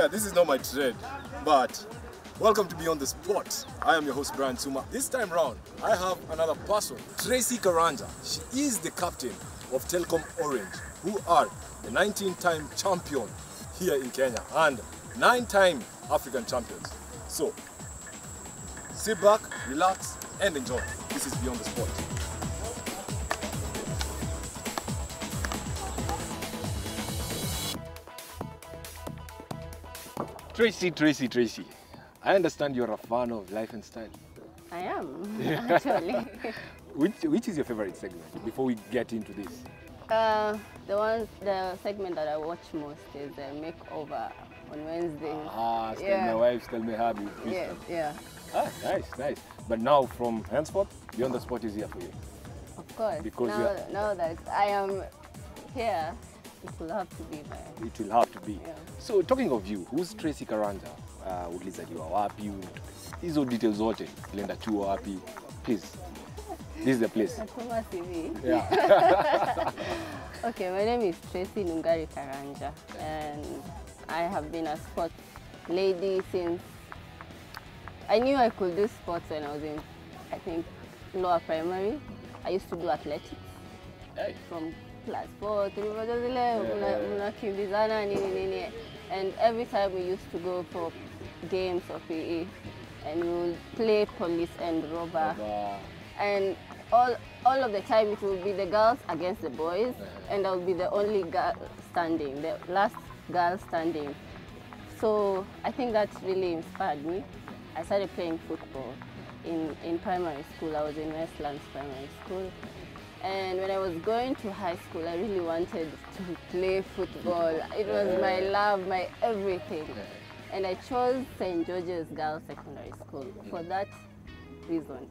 Yeah, this is not my trade, but welcome to Beyond the Sport. I am your host, Brian Suma. This time round, I have another person, Tracy Karanja. She is the captain of Telkom Orange, who are the 19-time champion here in Kenya and 9-time African champions. So, sit back, relax, and enjoy. This is Beyond the Sport. Tracy. I understand you're a fan of life and style. I am, actually. Which is your favorite segment before we get into this? The segment that I watch most is the makeover on Wednesday. My wife, tell me how you feel. Yeah. Nice. But now from henceforth, Beyond the Sport is here for you. Of course. Because now that I am here, it will have to be there. It will have to be. Yeah. So talking of you, who's Tracy Karanja? Ulizaliwa wapi? Hizo details zote. Ulienda chuo wapi? Please. This is the place. Natuma CV. Yeah. Okay, my name is Tracy Karanja, and I have been a sports lady since I knew I could do sports when I was in, I think, lower primary. I used to do athletics. Hey. From class 4, and every time we used to go for games of PE, and we would play police and robber. And all of the time it would be the girls against the boys, and I would be the only girl standing, the last girl standing. So I think that really inspired me. I started playing football in primary school. I was in Westlands Primary School. And when I was going to high school, I really wanted to play football. It was my love, my everything. And I chose St. George's Girls Secondary School for that reason.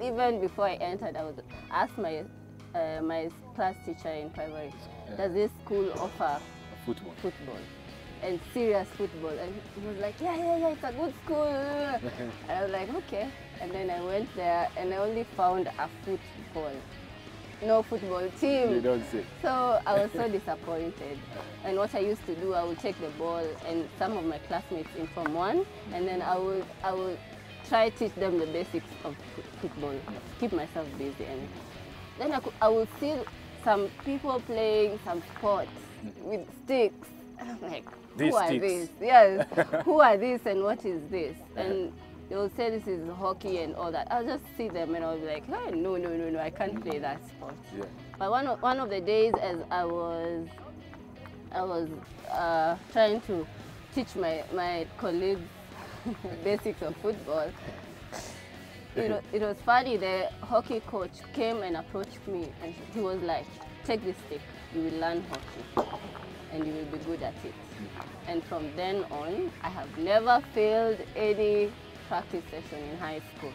Even before I entered, I would ask my class teacher in primary, does this school offer football? And serious football? And he was like, yeah, it's a good school. And I was like, okay. And then I went there and I only found a no football team. You don't say. So I was so disappointed. And what I used to do, I would take the ball and some of my classmates in Form 1, and then I would try to teach them the basics of football, keep myself busy. And then I would see some people playing some sports with sticks. I'm like, who are these? Yes, who are these and what is this? And they will say this is hockey and all that. I'll just see them and I'll be like, hey, no, I can't play that sport. Yeah. But one of the days, as I was trying to teach my colleagues basics of football, it was funny. The hockey coach came and approached me, and he was like, take this stick, you will learn hockey, and you will be good at it. And from then on, I have never failed any practice session in high school.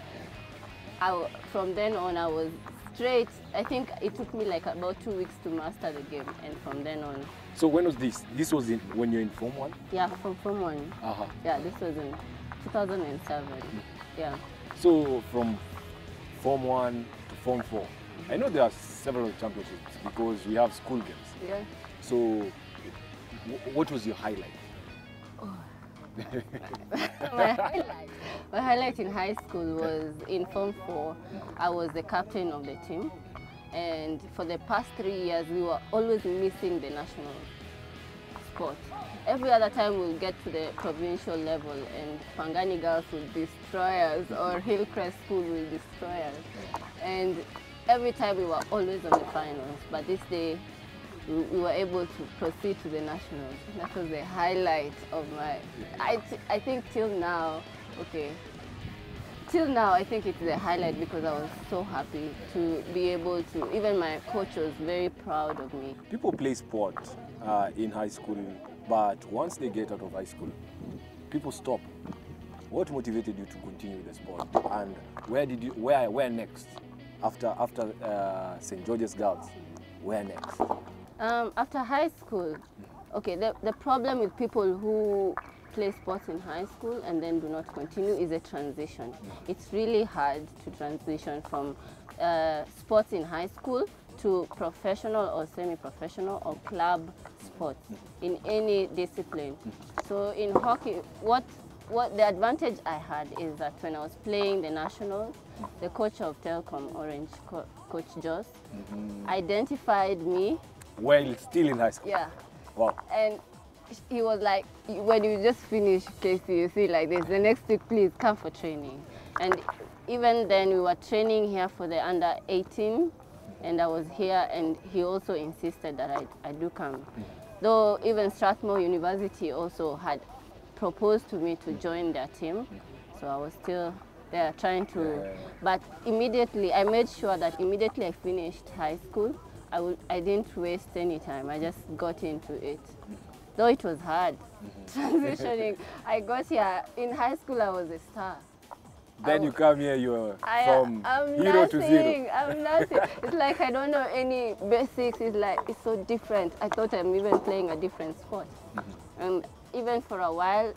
From then on, I was straight. I think it took me like about 2 weeks to master the game, and from then on. So when was this? This was when you're in Form 1? Yeah, from Form 1. Yeah, this was in 2007. Yeah. So from Form 1 to Form 4, I know there are several championships because we have school games. Yeah. So what was your highlight? My highlight in high school was in Form 4. I was the captain of the team, and for the past 3 years we were always missing the national sport. Every other time we'll get to the provincial level and Pangani girls will destroy us, or Hillcrest School will destroy us. And every time we were always on the finals, but this day we were able to proceed to the nationals. That was the highlight of my, I think till now, I think it's the highlight because I was so happy to be able to, even my coach was very proud of me. People play sport in high school, but once they get out of high school, people stop. What motivated you to continue the sport, and where next? After St. George's Girls, where next? After high school, the problem with people who play sports in high school and then do not continue is a transition. It's really hard to transition from sports in high school to professional or semi-professional or club sports in any discipline. So in hockey, what the advantage I had is that when I was playing the nationals, the coach of Telkom Orange, Coach Joss, identified me. Well, still in high school. Yeah. Wow. And he was like, when you just finish Casey, you see like this, the next week, please come for training. And even then we were training here for the under 18, and I was here, and he also insisted that I do come. Though even Strathmore University also had proposed to me to join their team, so I was still there trying to, but immediately, I made sure that immediately I finished high school, I didn't waste any time, I just got into it. Though it was hard, transitioning. I got here, in high school I was a star. Then you come here, you're from hero to zero. I'm nothing. It's like I don't know any basics. It's like, it's so different. I thought I'm even playing a different sport. And even for a while,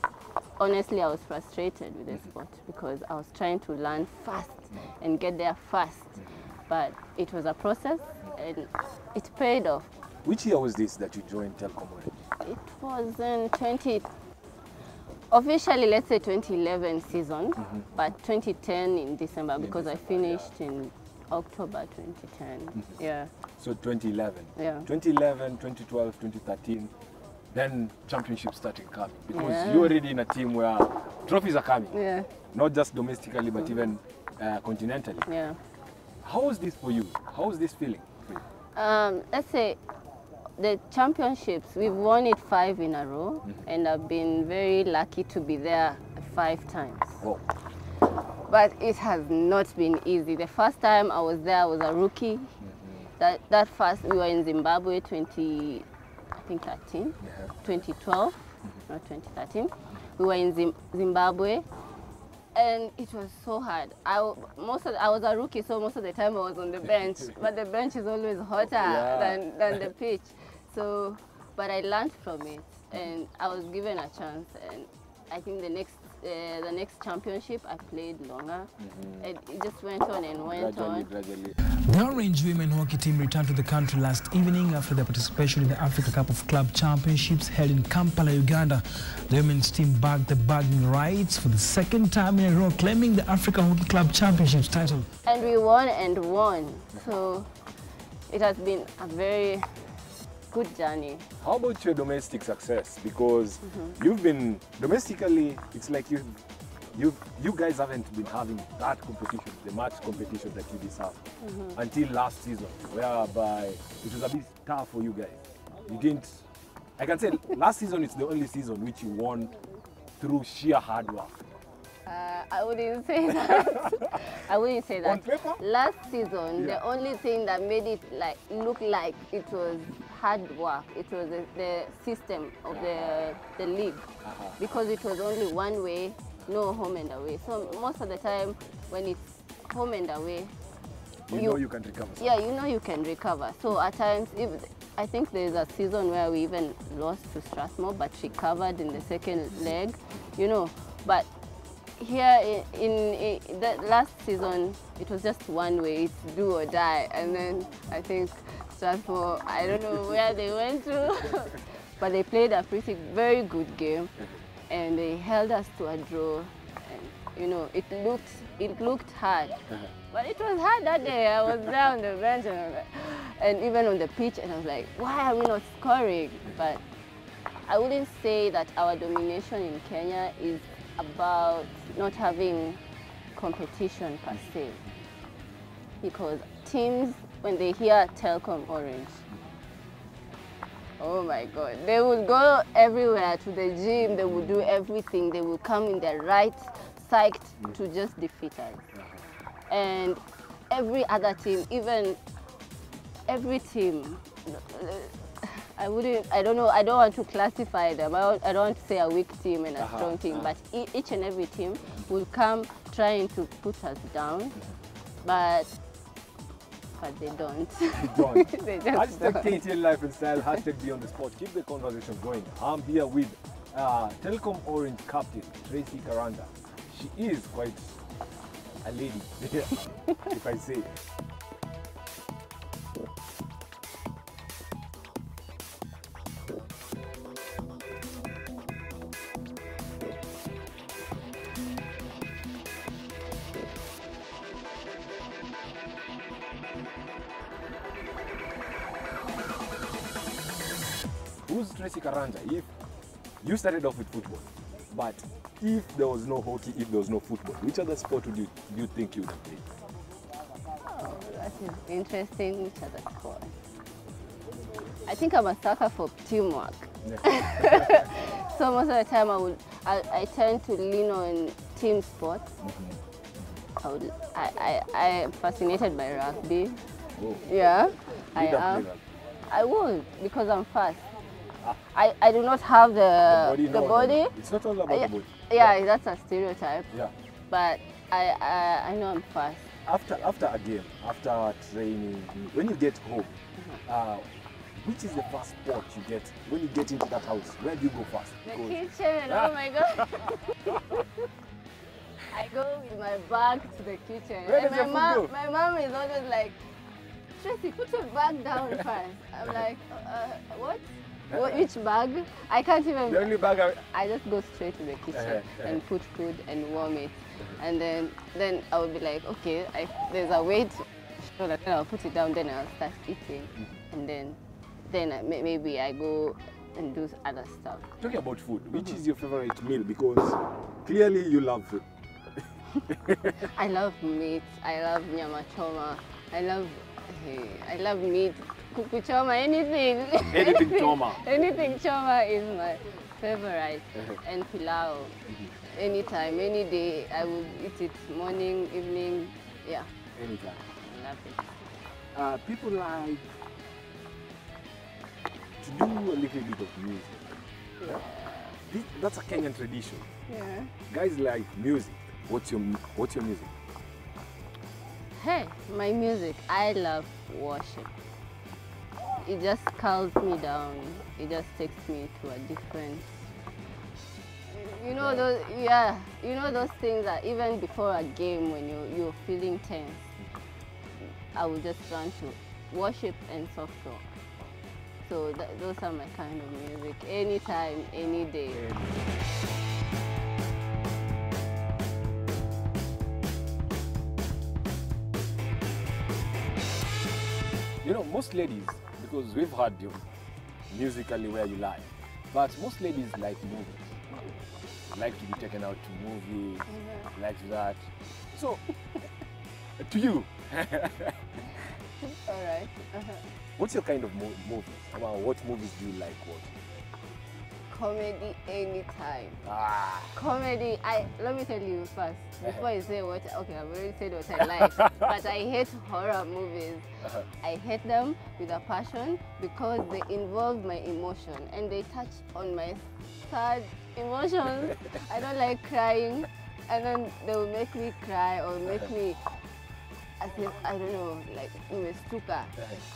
honestly, I was frustrated with the sport because I was trying to learn fast and get there fast. But it was a process and it paid off. Which year was this that you joined Telkom Orange? It was in officially, let's say 2011 season, but 2010 in December because I finished in October 2010. Yeah. So 2011. Yeah. 2011, 2012, 2013, then championships started coming because you're already in a team where trophies are coming. Yeah. Not just domestically, but even continentally. Yeah. How was this for you? How was this feeling for you? Let's say the championships, we've won it 5 in a row, and I've been very lucky to be there 5 times. Oh. But it has not been easy. The first time I was there, I was a rookie. That first, we were in Zimbabwe 2013, 2012, not 2013. We were in Zimbabwe, and it was so hard. I was a rookie, so most of the time I was on the bench, but the bench is always hotter than the pitch. So, but I learned from it, and I was given a chance, and I think the next championship I played longer, and it just went on and went on. Gradually. The Orange women hockey team returned to the country last evening after their participation in the Africa Cup of Club Championships held in Kampala, Uganda. The women's team bagged the bragging rights for the 2nd time in a row, claiming the Africa Hockey Club Championships title. And we won and won, so it has been a very good journey. How about your domestic success? Because you've been domestically, it's like you guys haven't been having that competition, the match competition that you deserve until last season, whereby it was a bit tough for you guys. You didn't, I can say last season it's the only season which you won through sheer hard work. I wouldn't say that. I wouldn't say that. On paper? Last season, the only thing that made it look like it was hard work, it was the system of the league, because it was only one way, no home and away. So most of the time, when it's home and away, you know you can recover. Yeah, you know you can recover. So at times, I think there's a season where we even lost to Strathmore, but recovered in the second leg, you know. But here in the last season, it was just one way, it's do or die. And then I think Strathmore, I don't know where they went to, but they played a very good game, and they held us to a draw. And, you know, it looked hard, but it was hard that day. I was there on the bench and even on the pitch, and I was like, why are we not scoring? But I wouldn't say that our domination in Kenya is about not having competition per se, because teams, when they hear Telkom Orange, oh my God, they will go everywhere, to the gym, they will do everything, they will come in their right, psyched to just defeat us. And every other team, even every team, I don't know, I don't want to classify them. I don't want to say a weak team and a strong team, but each and every team will come trying to put us down, but they don't. They don't. They just Hashtag don't. KTN Life and Style, hashtag Beyond the Sport. Keep the conversation going. I'm here with Telkom Orange captain, Tracy Karanja. She is quite a lady, if I say. who's Tracy Karanja? If you started off with football, but if there was no hockey, if there was no football, which other sport would you think you would have played? Oh, that is interesting. Which other sport? I think I'm a sucker for teamwork. Yeah. So most of the time I tend to lean on team sports. I am fascinated by rugby. Oh. Yeah, I am. I would, because I'm fast. I do not have the body. It's not all about the body. Yeah, that's a stereotype. Yeah. But I know I'm fast. After a game, after training, when you get home, which is the first spot you get when you get into that house? Where do you go first? The kitchen. Oh my God. I go with my bag to the kitchen. Where And does your food go? my mom is always like, Tracy, put your bag down first. I'm like, what? Which bag? I can't even. The only bag I just go straight to the kitchen and put food and warm it. And then I will be like, okay, there's a way to show that. Then I'll put it down, then I'll start eating. And then maybe I go and do other stuff. Talking about food, which is your favorite meal? Because clearly you love food. I love meat. I love nyama choma. I love meat. Kuku choma, anything. Anything choma. Anything choma is my favorite. And pilau. Anytime, any day, I will eat it. Morning, evening, yeah. Anytime. I love it. People like to do a little bit of music. Yeah. That's a Kenyan tradition. Yeah. Guys like music. What's your music? Hey, my music. I love worship. It just calms me down. It just takes me to a different. You know those, yeah. You know those things that even before a game, when you're feeling tense, I will just run to worship and soft rock. So those are my kind of music. Anytime, any day. You know, most ladies, because we've heard you musically where you lie, but most ladies like movies, like to be taken out to movies, like that. So, to you, all right. What's your kind of movies? What movies do you like watching? Comedy anytime. Comedy. Let me tell you first, before you say what, okay, I've already said what I like, but I hate horror movies. I hate them with a passion because they involve my emotion and they touch on my sad emotions. I don't like crying, and then they will make me cry or make me, as if, I don't know, like stuka.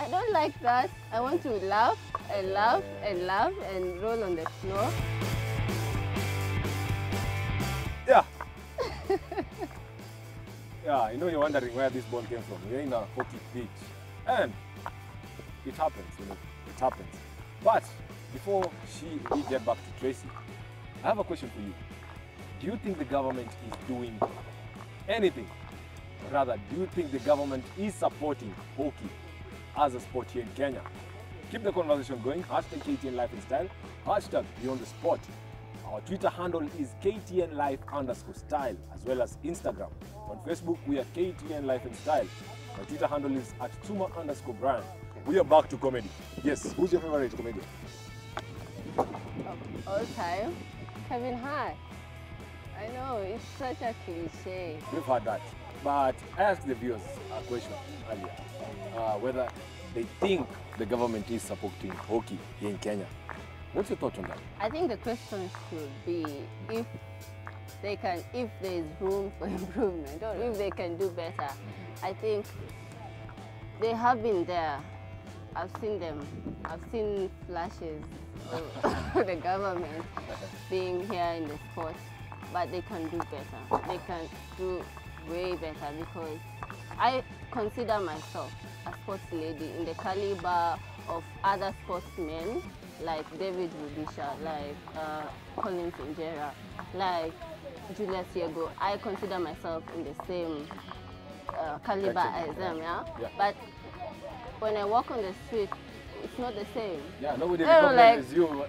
I don't like that. I want to laugh and laugh and laugh and roll on the floor. Yeah. Yeah, you know, you're wondering where this ball came from. You're in a hockey pitch. And it happens, you know, it happens. But before we get back to Tracy, I have a question for you. Do you think the government is doing anything? Rather, do you think the government is supporting hockey as a sport here in Kenya? Keep the conversation going. Hashtag KTN Life and Style. Hashtag Beyond the Sport. Our Twitter handle is KTN Life_style, as well as Instagram. On Facebook, we are KTN Life and Style. My Twitter handle is @Tuma_brand. We are back to comedy. Yes, who's your favorite comedian? All time, Kevin Hart. I know, it's such a cliche. We've heard that. But I asked the viewers a question earlier, whether they think the government is supporting hockey here in Kenya. What's your thought on that? I think the question should be if there is room for improvement or if they can do better. I think they have been there. I've seen them. I've seen flashes of the government being here in the sport, but they can do better. They can do way better because I consider myself a sports lady in the caliber of other sportsmen like David Rudisha, like Collins Injera, like Julius Yego. I consider myself in the same caliber as them, yeah? But when I walk on the street, it's not the same. Yeah, nobody They're recognizes you.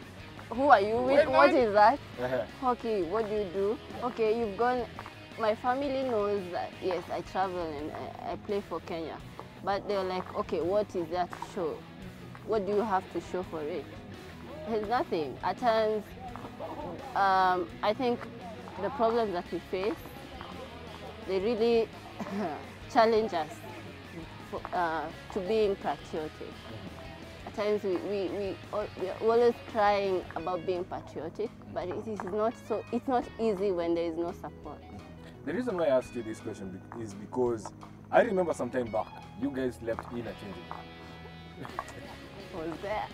Who are you with? Wait, What man. is that? Uh-huh. Hockey, what do you do? Okay, you've gone. My family knows that, yes, I travel and I play for Kenya. But they're like, okay, what is that to show? What do you have to show for it? There's nothing. At times, I think the problems that we face, they really challenge us to being patriotic. At times we're always crying about being patriotic, but it's not easy when there is no support. The reason why I asked you this question is because I remember some time back, you guys slept in a changing room. Was there?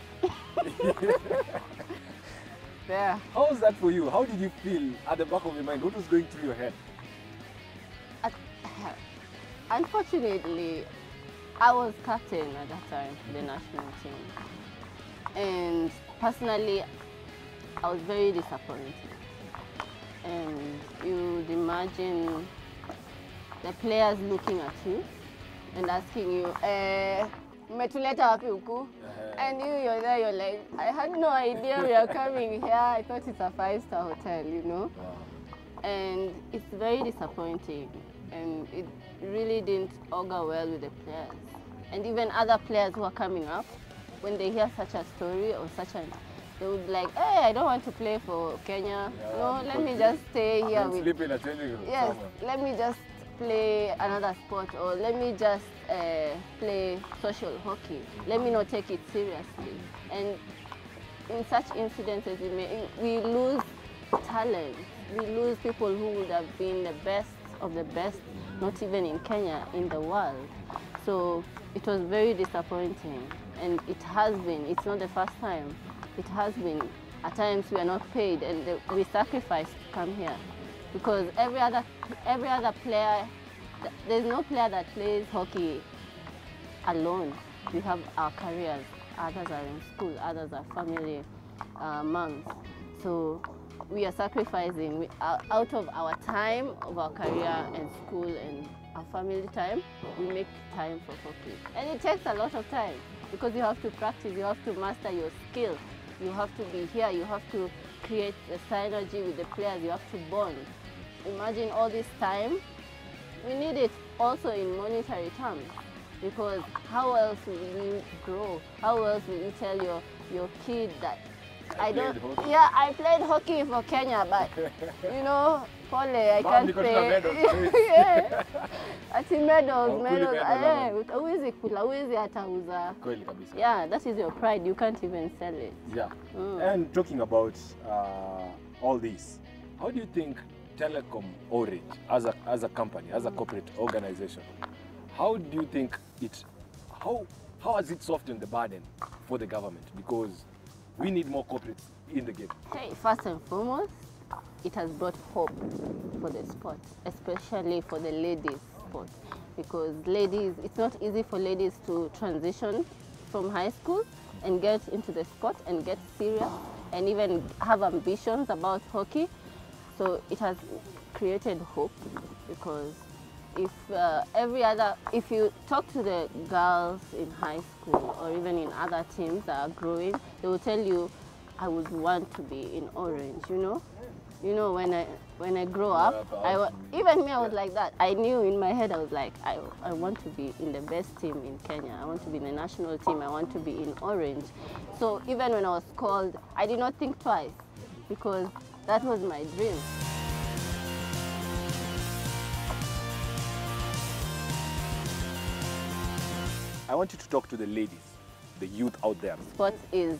There. How was that for you? How did you feel at the back of your mind? What was going through your head? Unfortunately, I was captain at that time for the national team. And personally, I was very disappointed. And you'd imagine the players looking at you and asking you, umetuleta wapi huku? And you're there, you're like, I had no idea we are coming here. I thought it's a 5-star hotel, you know? Wow. And it's very disappointing. And it really didn't augur well with the players. And even other players who are coming up, when they hear such a story or they would be like, hey, I don't want to play for Kenya. Yeah, no, let me just stay here with... Sleep in a changing room. Yes, Somewhere. let me just play another sport, or let me just play social hockey. Let me not take it seriously. And in such incidences, we lose talent. We lose people who would have been the best of the best, not even in Kenya, in the world. So it was very disappointing, and it has been. It's not the first time. It has been. At times we are not paid, and we sacrifice to come here, because every other player, there's no player that plays hockey alone. We have our careers. Others are in school. Others are family moms. So we are sacrificing out of our time, of our career and school and our family time. We make time for hockey, and it takes a lot of time because you have to practice. You have to master your skill. You have to be here, you have to create a synergy with the players, you have to bond. Imagine all this time. We need it also in monetary terms, because how else will you grow? How else will you tell your kid that I played hockey for Kenya, but you know, pole, I can't play. Yeah. Ati medals. Huwezi kula, huwezi hata uza. Kweli kabisa. Yeah, that is your pride. You can't even sell it. Yeah. And talking about all this, how do you think Telkom Orange, as a company, as a corporate organization, how do you think how has it softened the burden for the government? Because we need more corporates in the game. Okay, first and foremost, it has brought hope for the sport, especially for the ladies' sport. Because ladies, it's not easy for ladies to transition from high school and get into the sport and get serious and even have ambitions about hockey. So it has created hope, because if you talk to the girls in high school or even in other teams that are growing, they will tell you, I would want to be in Orange, you know? You know, when I grow up, even me, I was like that. I knew in my head, I was like, I want to be in the best team in Kenya. I want to be in the national team. I want to be in Orange. So even when I was called, I did not think twice, because that was my dream. I want you to talk to the ladies, the youth out there. Sport is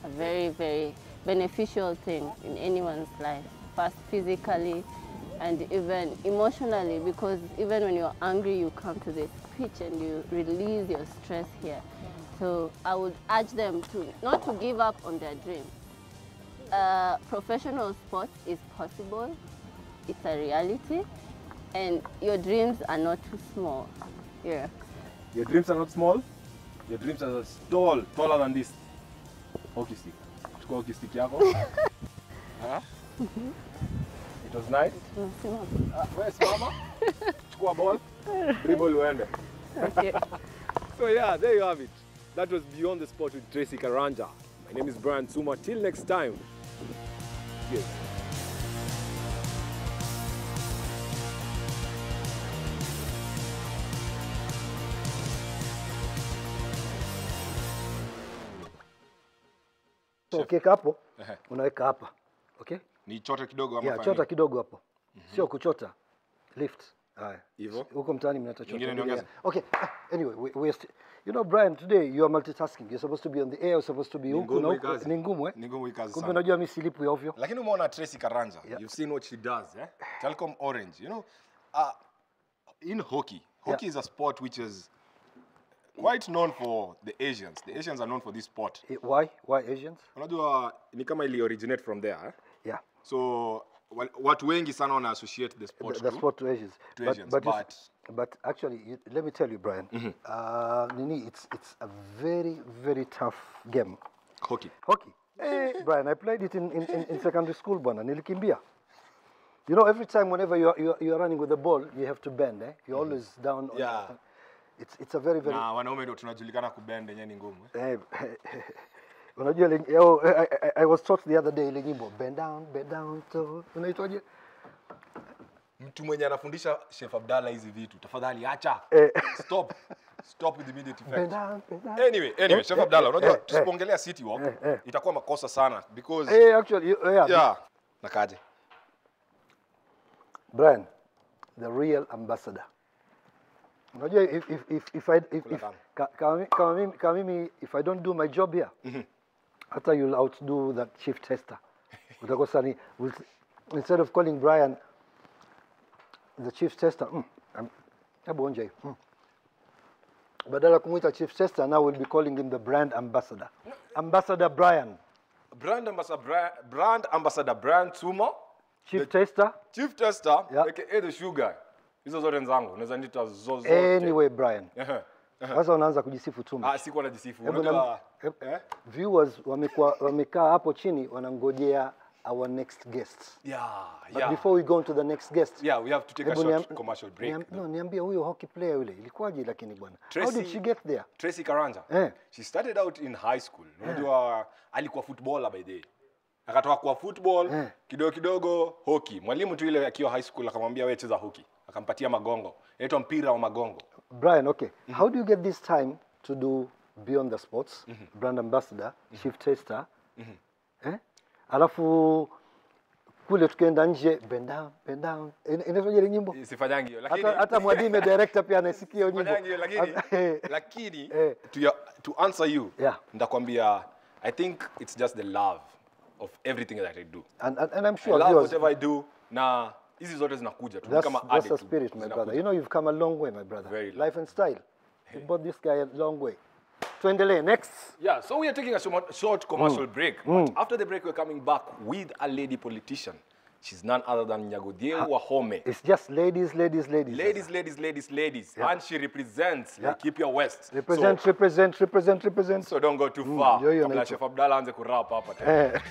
a very, very beneficial thing in anyone's life, first physically and even emotionally, because even when you're angry, you come to this pitch and you release your stress here. So I would urge them not to give up on their dreams. Professional sport is possible, it's a reality, and your dreams are not too small. Yeah. Your dreams are not small, your dreams are tall, taller than this. Hockey stick. Chukua hockey stick yako. It was nice. Where's mama? Chukua ball. Dribble uende. Okay. So yeah, there you have it. That was Beyond the Sport with Tracy Karanja. My name is Brian Suma. Till next time. Yes. So ukiweka hapo, unaweka hapa. Okay? Ni chota kidogo ama yeah, chota kidogo hapo. Sio kuchota. Lift. Haya. Hivyo. Huko mtaani mnaita chota. Nyingine niongeze. Okay. Anyway, you know Brian, today you are multitasking. You're supposed to be on the air, you're supposed to be huko na huko. Ni ngumu Ni ngumu kazi sana. Kumbe unajua mimi silipu ya ovyo. Lakini umeona Tracy Karanja. You've seen what she does, eh? Telkom Orange, you know, in hockey is a sport which is quite known for the Asians. The Asians are known for this sport. Why? Why Asians? Unajua ni kama ili originate from there, eh? Yeah. So watu wengi sana wana associate the sport the sport to Asians. But actually, let me tell you, Brian, it's a very, very tough game. Hockey. Hey, Brian, I played it in secondary school, bwana. Nilikimbia. You know, every time whenever you're running with the ball, you have to bend, eh? You're always down. Yeah. It's a very, very... Na wanaume ndio tunajulikana kubend yenyewe ni ngumu. Unajua, I was taught the other day ile nyimbo, bend down, so unaitwaje? Mtu mwenye anafundisha Chef Abdalla hizi vitu, tafadhali acha. Stop with immediate effect. Bend down. Anyway, Chef Abdalla, unajua tusipoongelea City Walk, itakuwa makosa sana because actually nakaje. Brian, the real ambassador. Unajua if I don't do my job here, after you'll outdo that chief tester. Instead of calling Brian the chief tester, badala kumuita chief tester, now we'll be calling him the brand ambassador. Ambassador Brian. Brand ambassador Brian Suma. Chief tester, aka the sugar. Hizo zote nzangu, unaweza nita zozote. Anyway, Brian. Sasa unaanza kujisifu tu. Sikuwa najisifu. Unajua viewers wamekaa hapo chini wanangojea our next guest. But before we go on to the next guest, we have to take a short commercial break. Niambie huyo hockey player yule ilikuwaje lakini bwana? How did she get there? Tracy Karanja. She started out in high school. Unajua alikuwa footballer by the way. Akatoka kwa football, kidogo hockey. Mwalimu tu ile akiwa high school akamwambia wewe cheza hockey. Akampatia magongo. Inaitwa mpira wa magongo. Brian, okay. How do you get this time to do Beyond the Sports, brand ambassador, chief tester? Alafu kule tukienda nje, bend down. Inaitwaje ile nyimbo? Sifanyangi hiyo, lakini hata Mwadime director pia anasikia hiyo nyimbo. Lakini to answer you, ndakwambia I think it's just the love of everything that I do. And I'm sure I love whatever I do. Na hizi zote zinakuja tu kama added. That's the spirit, my brother. You know you've come a long way, my brother. Very life and style. You brought this guy a long way. Tuendelee, next. Yeah, so we are taking a short commercial break. But after the break, we're coming back with a lady politician. She's none other than Nyagodie Wahome. It's just ladies. Ladies. Yeah. And she represents Laikipia West. Represent. So don't go too far. Kabla Chef Abdalla anze kurap hapa tena.